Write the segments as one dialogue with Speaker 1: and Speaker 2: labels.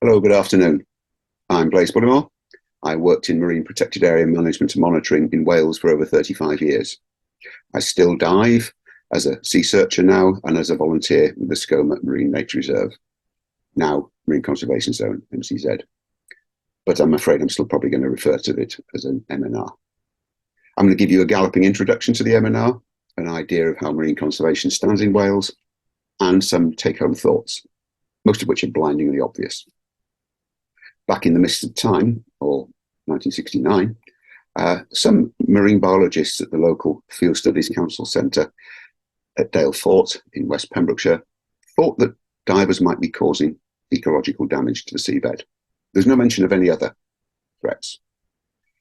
Speaker 1: Hello, good afternoon. I'm Blaise Bullimore. I worked in marine protected area management and monitoring in Wales for over 35 years. I still dive as a sea searcher now and as a volunteer with the Skomer Marine Reserve, now Marine Conservation Zone, MCZ. But I'm afraid I'm still probably going to refer to it as an MNR. I'm going to give you a galloping introduction to the MNR, an idea of how marine conservation stands in Wales, and some take-home thoughts, most of which are blindingly obvious. Back in the mist of time, or 1969, some marine biologists at the local Field Studies Council Centre at Dale Fort in West Pembrokeshire thought that divers might be causing ecological damage to the seabed. There's no mention of any other threats.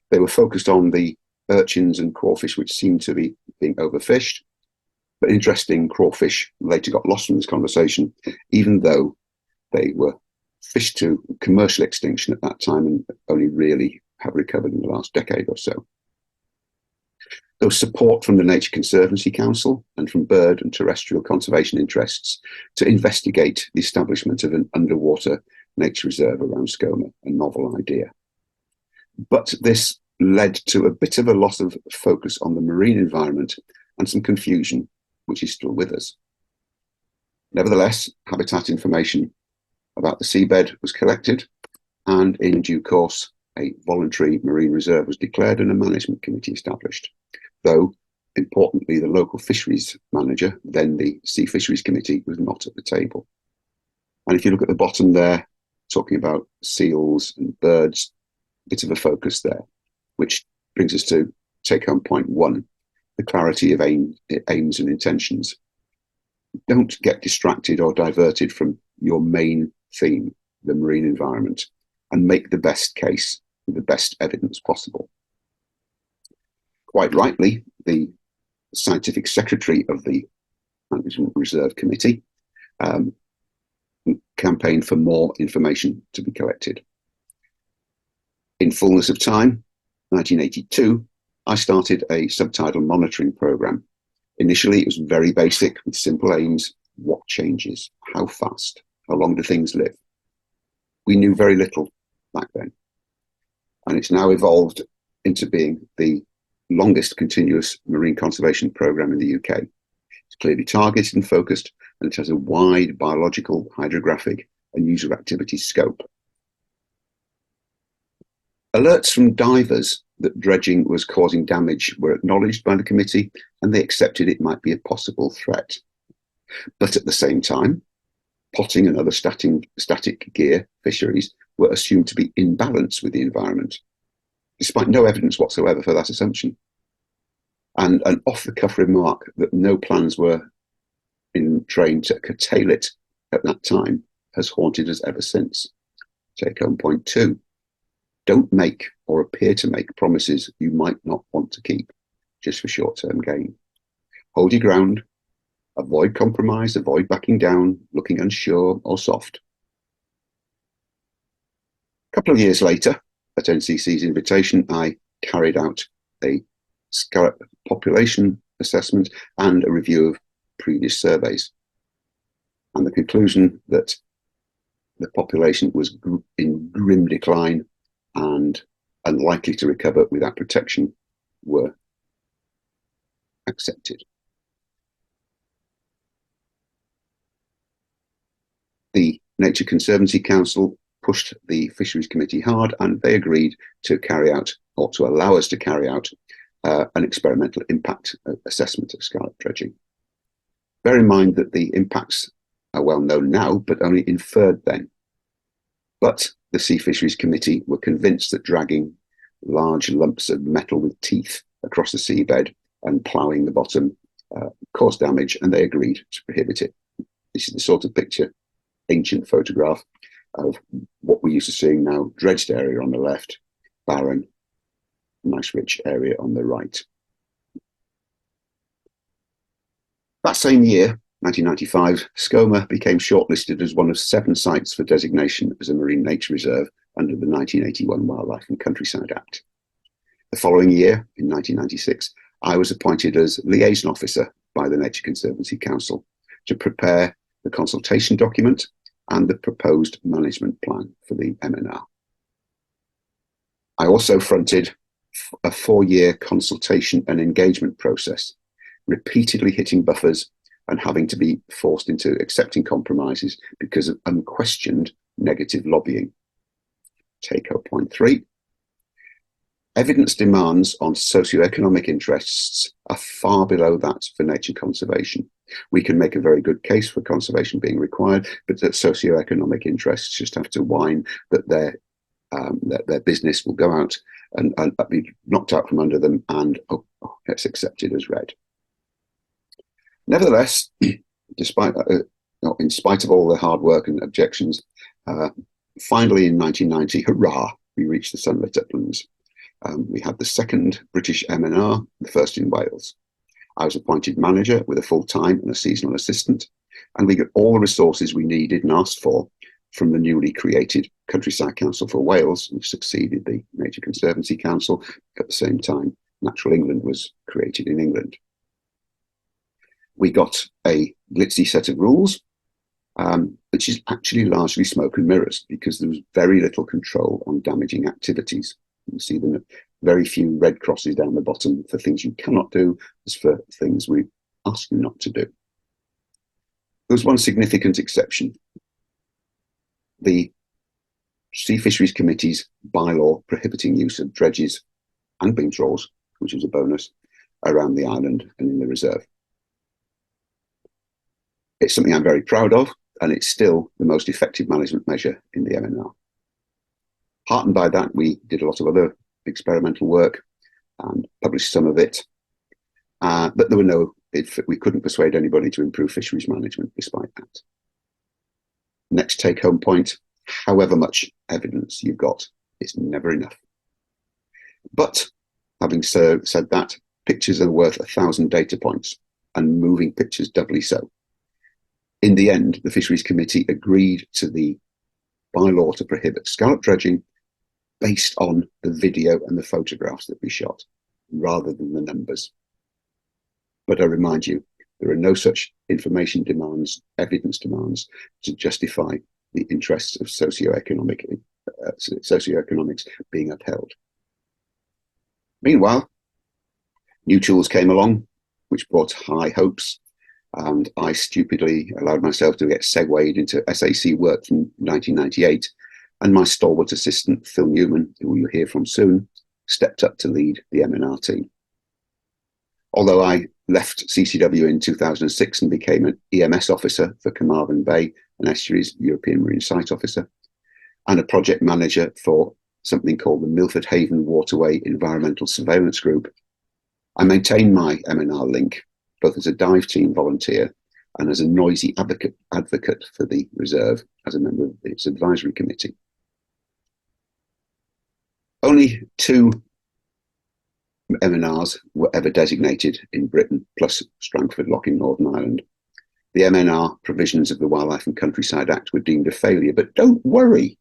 Speaker 1: They were focused on the urchins and crawfish, which seemed to be being overfished. But interesting, crawfish later got lost from this conversation, even though they were fished to commercial extinction at that time and only really have recovered in the last decade or so. There was support from the Nature Conservancy Council and from bird and terrestrial conservation interests to investigate the establishment of an underwater nature reserve around Skomer, a novel idea. But this led to a bit of a loss of focus on the marine environment and some confusion, which is still with us. Nevertheless, habitat information about the seabed was collected, and in due course, a voluntary marine reserve was declared and a management committee established. Though, importantly, the local fisheries manager, then the Sea Fisheries Committee, was not at the table. And if you look at the bottom there, talking about seals and birds, a bit of a focus there, which brings us to take-home point one, the clarity of aims and intentions. Don't get distracted or diverted from your main theme, the marine environment, and make the best case with the best evidence possible. Quite rightly, the scientific secretary of the Management Reserve Committee campaigned for more information to be collected. In fullness of time, 1982, I started a subtidal monitoring program. Initially, it was very basic with simple aims. What changes? How fast? How long do things live? We knew very little back then. And it's now evolved into being the longest continuous marine conservation program in the UK. It's clearly targeted and focused, and it has a wide biological, hydrographic, and user activity scope. Alerts from divers that dredging was causing damage were acknowledged by the committee, and they accepted it might be a possible threat. But at the same time, potting and other static gear fisheries were assumed to be in balance with the environment, despite no evidence whatsoever for that assumption. And an off-the-cuff remark that no plans were in train to curtail it at that time has haunted us ever since. Take home point two. Don't make or appear to make promises you might not want to keep just for short-term gain. Hold your ground. Avoid compromise, avoid backing down, looking unsure or soft. A couple of years later, at NCC's invitation, I carried out a scallop population assessment and a review of previous surveys. And the conclusion that the population was in grim decline and unlikely to recover without protection were accepted. The Nature Conservancy Council pushed the Fisheries Committee hard, and they agreed to carry out, or to allow us to carry out, an experimental impact assessment of scallop dredging. Bear in mind that the impacts are well known now, but only inferred then. But the Sea Fisheries Committee were convinced that dragging large lumps of metal with teeth across the seabed and ploughing the bottom caused damage, and they agreed to prohibit it. This is the sort of picture, ancient photograph of what we're used to seeing now, dredged area on the left, barren, nice rich area on the right. That same year, 1995, Skomer became shortlisted as one of 7 sites for designation as a marine nature reserve under the 1981 Wildlife and Countryside Act. The following year, in 1996, I was appointed as liaison officer by the Nature Conservancy Council to prepare the consultation document and the proposed management plan for the MNR. I also fronted a 4-year consultation and engagement process, repeatedly hitting buffers and having to be forced into accepting compromises because of unquestioned negative lobbying. Take-home point 3. Evidence demands on socioeconomic interests are far below that for nature conservation. We can make a very good case for conservation being required, but that socioeconomic interests just have to whine that their business will go out and be knocked out from under them, and it's accepted as read. Nevertheless, in spite of all the hard work and objections, finally in 1990, hurrah, we reached the sunlit uplands. We had the second British MNR, the first in Wales. I was appointed manager with a full-time and a seasonal assistant, and we got all the resources we needed and asked for from the newly created Countryside Council for Wales, which succeeded the Nature Conservancy Council. At the same time, Natural England was created in England. We got a glitzy set of rules, which is actually largely smoke and mirrors, because there was very little control on damaging activities. You see them, very few red crosses down the bottom for things you cannot do, as for things we ask you not to do. There was one significant exception. The Sea Fisheries Committee's bylaw prohibiting use of dredges and beam trawls, which was a bonus, around the island and in the reserve. It's something I'm very proud of, and it's still the most effective management measure in the MNR. Heartened by that, we did a lot of other experimental work and published some of it, but there were we couldn't persuade anybody to improve fisheries management despite that. Next take-home point, however much evidence you've got, it's never enough. But having said that, pictures are worth 1,000 data points, and moving pictures doubly so. In the end, the Fisheries Committee agreed to the bylaw to prohibit scallop dredging based on the video and the photographs that we shot, rather than the numbers. But I remind you, there are no such information demands, evidence demands, to justify the interests of socioeconomics being upheld. Meanwhile, new tools came along, which brought high hopes, and I stupidly allowed myself to get segued into SAC work from 1998, and my stalwart assistant, Phil Newman, who you'll hear from soon, stepped up to lead the MNR team. Although I left CCW in 2006 and became an EMS officer for Carmarthen Bay and Estuaries, European Marine Site Officer, and a project manager for something called the Milford Haven Waterway Environmental Surveillance Group, I maintained my MNR link, both as a dive team volunteer and as a noisy advocate for the reserve as a member of its advisory committee. Only 2 MNRs were ever designated in Britain, plus Strangford Loch in Northern Ireland. The MNR provisions of the Wildlife and Countryside Act were deemed a failure, but don't worry.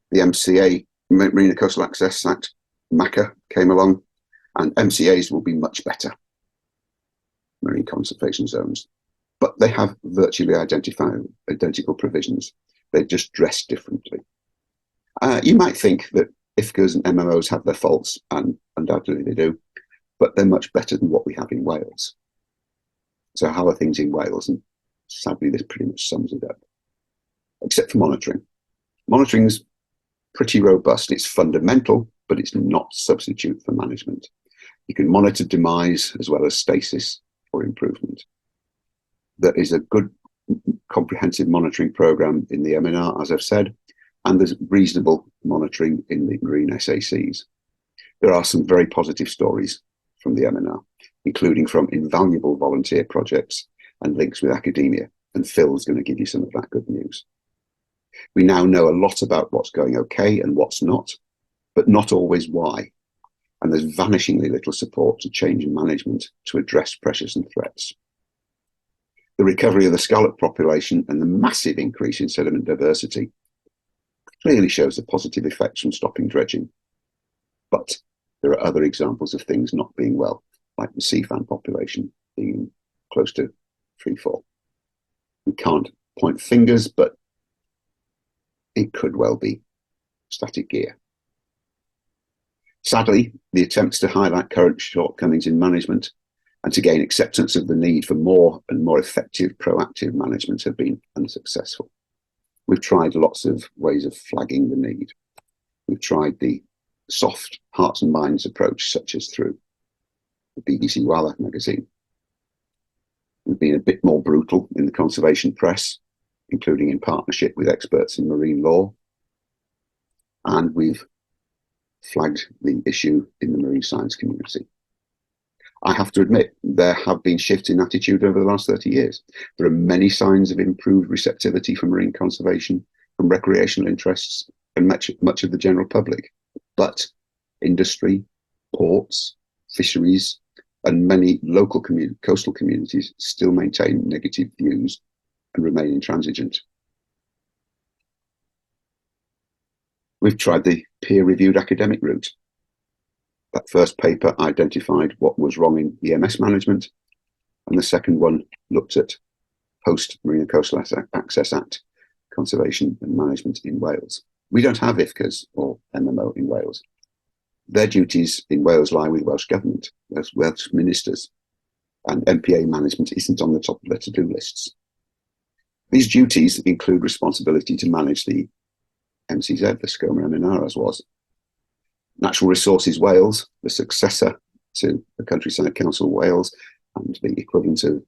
Speaker 1: The MCA, Marine and Coastal Access Act, MACA, came along, and MCAs will be much better, marine conservation zones. But they have virtually identical provisions. They're just dressed differently. You might think that IFCAs and MMOs have their faults, and undoubtedly they do, but they're much better than what we have in Wales. So how are things in Wales? And sadly, this pretty much sums it up. Except for monitoring. Monitoring's pretty robust. It's fundamental, but it's not a substitute for management. You can monitor demise as well as stasis or improvement. There is a good comprehensive monitoring program in the MNR, as I've said, and there's reasonable monitoring in the marine SACs. There are some very positive stories from the MNR, including from invaluable volunteer projects and links with academia, and Phil's going to give you some of that good news. We now know a lot about what's going okay and what's not, but not always why, and there's vanishingly little support to change in management to address pressures and threats. The recovery of the scallop population and the massive increase in sediment diversity clearly shows the positive effects from stopping dredging. But there are other examples of things not being well, like the sea fan population being close to free fall. We can't point fingers, but it could well be static gear. Sadly, the attempts to highlight current shortcomings in management and to gain acceptance of the need for more and more effective proactive management have been unsuccessful. We've tried lots of ways of flagging the need. We've tried the soft hearts and minds approach, such as through the BBC Wildlife magazine. We've been a bit more brutal in the conservation press, including in partnership with experts in marine law. And we've flagged the issue in the marine science community. I have to admit, there have been shifts in attitude over the last 30 years. There are many signs of improved receptivity for marine conservation from recreational interests and much of the general public. But industry, ports, fisheries, and many local coastal communities still maintain negative views and remain intransigent. We've tried the peer-reviewed academic route. That first paper identified what was wrong in EMS management, and the second one looked at post-Marine and Coastal Access Act conservation and management in Wales. We don't have IFCAs or MMO in Wales. Their duties in Wales lie with Welsh Government, Welsh ministers, and MPA management isn't on the top of their to-do lists. These duties include responsibility to manage the MCZ, the Skomer Marine Reserve was. Natural Resources Wales, the successor to the Countryside Council Wales and the equivalent of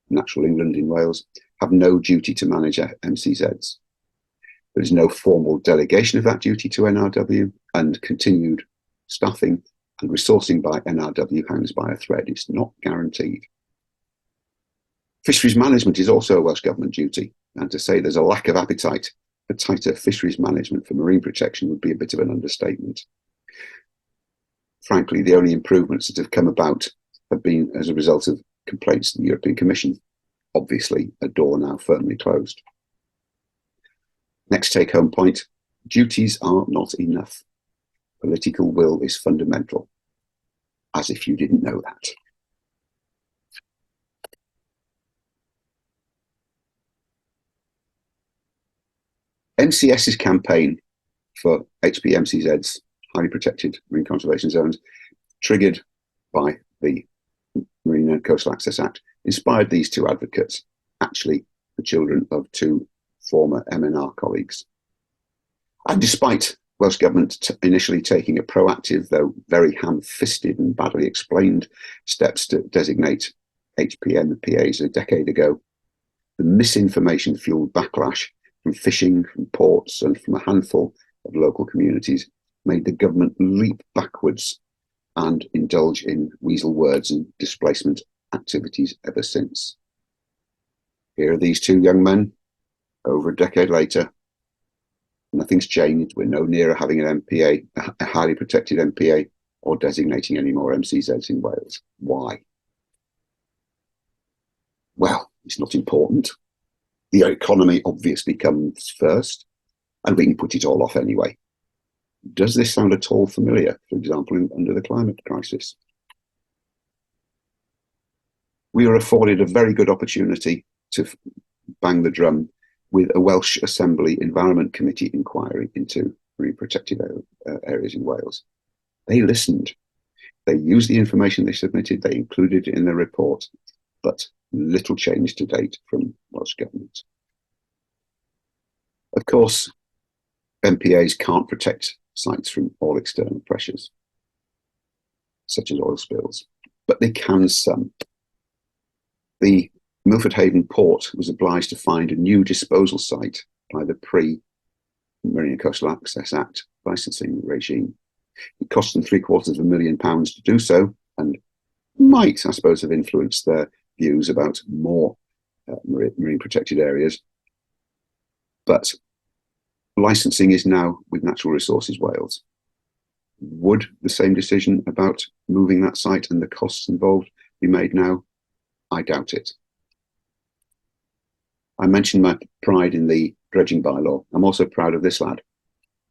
Speaker 1: Natural England in Wales, have no duty to manage MCZs. There is no formal delegation of that duty to NRW, and continued staffing and resourcing by NRW hangs by a thread. It's not guaranteed. Fisheries management is also a Welsh Government duty, and to say there's a lack of appetite for tighter fisheries management for marine protection would be a bit of an understatement. Frankly, the only improvements that have come about have been as a result of complaints to the European Commission. Obviously, a door now firmly closed. Next take-home point, duties are not enough. Political will is fundamental. As if you didn't know that. NCS's campaign for HPMCZ's highly protected marine conservation zones, triggered by the Marine and Coastal Access Act, inspired these two advocates, actually the children of two former MNR colleagues. And despite Welsh Government initially taking a proactive, though very ham-fisted and badly explained, steps to designate HPMPAs a decade ago, the misinformation-fueled backlash from fishing, from ports, and from a handful of local communities made the government leap backwards and indulge in weasel words and displacement activities ever since. Here are these two young men, over a decade later. Nothing's changed. We're no nearer having an MPA, a highly protected MPA, or designating any more MCZs in Wales. Why? Well, it's not important. The economy obviously comes first, and we can put it all off anyway. Does this sound at all familiar, for example, under the climate crisis? We were afforded a very good opportunity to bang the drum with a Welsh Assembly Environment Committee inquiry into marine protected areas in Wales. They listened. They used the information they submitted, they included it in their report, but little change to date from Welsh Government. Of course, MPAs can't protect sites from all external pressures, such as oil spills, but they can some. The Milford Haven port was obliged to find a new disposal site by the pre-Marine and Coastal Access Act licensing regime. It cost them £750,000 to do so, and might, I suppose, have influenced their views about more marine protected areas. But licensing is now with Natural Resources Wales. Would the same decision about moving that site and the costs involved be made now? I doubt it. I mentioned my pride in the dredging bylaw. I'm also proud of this lad.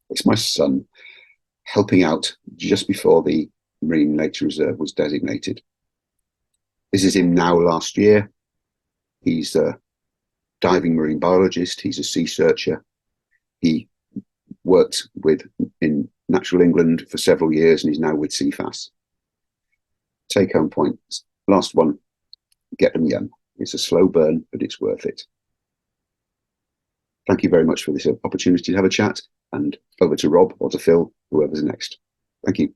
Speaker 1: It's my son helping out just before the Marine Nature Reserve was designated. This is him now last year. He's diving marine biologist. He's a sea searcher. He worked in Natural England for several years, and he's now with CFAS. Take home points. Last one, get them young. It's a slow burn, but it's worth it. Thank you very much for this opportunity to have a chat, and over to Rob or to Phil, whoever's next. Thank you.